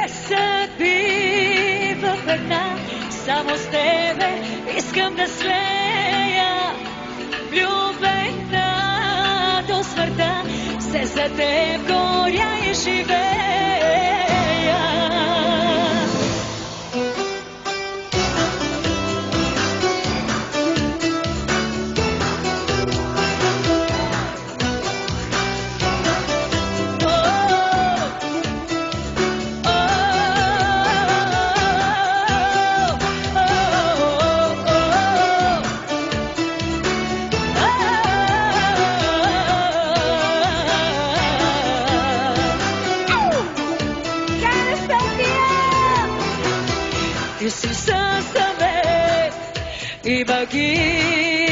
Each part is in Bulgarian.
съдби в една, само с тебе искам да слея. Влюбена до смъртта, все за теб горя и живея. Ти си съвет и магия,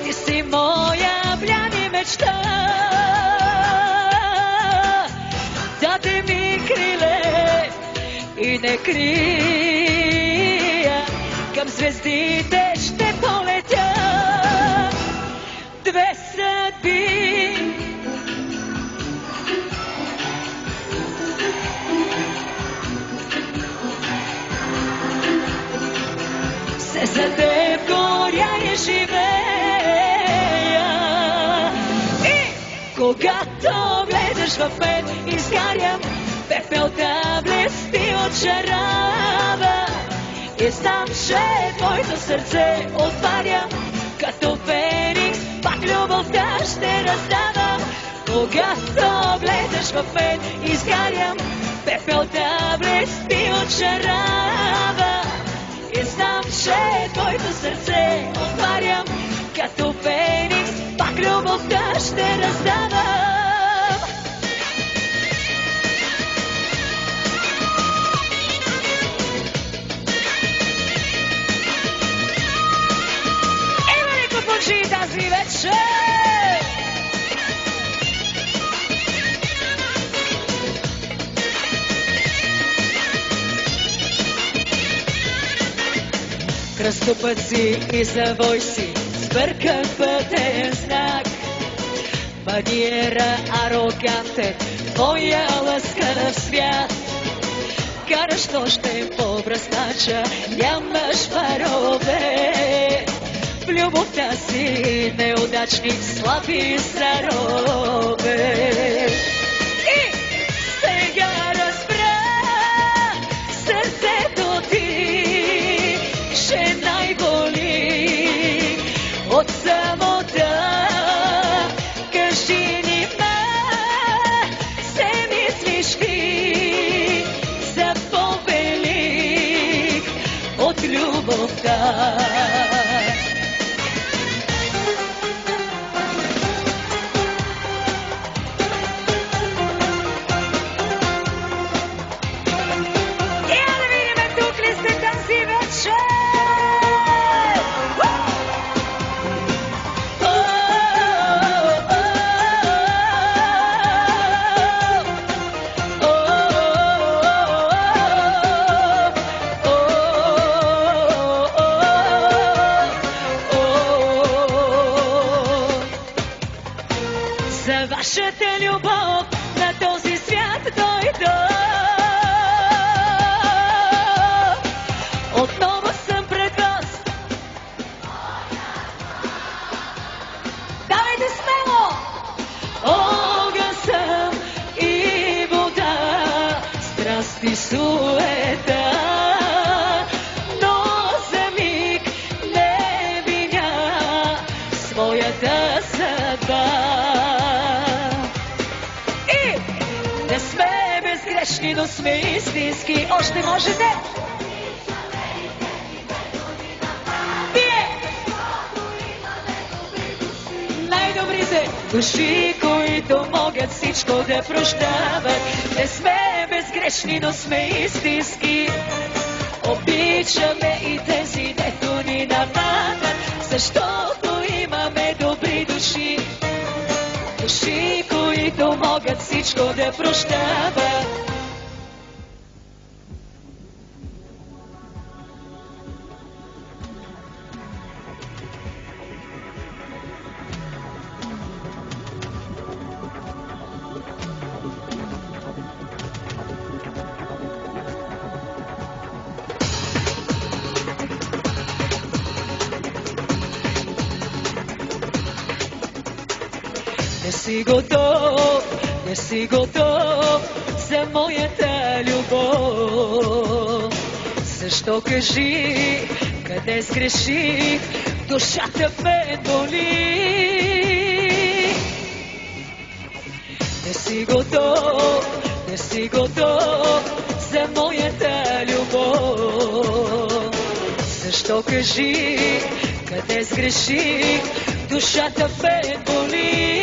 ти си моя бляни мечта. Даде ми криле и не крия, към звездите ще полетя. Две съдби, все за теб горя и живея. И когато влезеш в мен, изгарям, пепелта блести от шарава. И знам, че твоето сърце отварям, като феникс, пак любовта ще раздава. Когато влезеш в мен, изгарям, пепелта блести от шарава. И знам, че твоето сърце отварям, като феникс, пак любовта ще раздавам. Има ли купонжи тази вечер? Кръстопъци и завой си, сбъркан пътен знак. Маниера арогантен, твоя лъскав свят. Караш нощем по бръснача, нямаш парове. В любовта си неудачник, слаби зарове. И сега разбра сърцето ти, ще най-боли от самота. Кажи ни ма, се мислиш ли за повелик от любовта? За вашата любов на този свят дойда. Отново съм пред вас. Давайте смело! Огън съм и вода, страст и суета. Но за миг не виня своята съдба. Не сме безгрешни, но сме истински. Още можете? Вие! Най-добрите души, които могат всичко да прощават. Не сме безгрешни, но сме истински. Обичаме и тези, дето ни нападат, защото имаме добри души. Души, които могат всичко да прощават. Не си готов, не си готов за моята любов. Защо, кажи, къде сгреших, душата ме боли. Не си готов, не си готов за моята любов. Защо, кажи, къде сгреших, душата ме боли.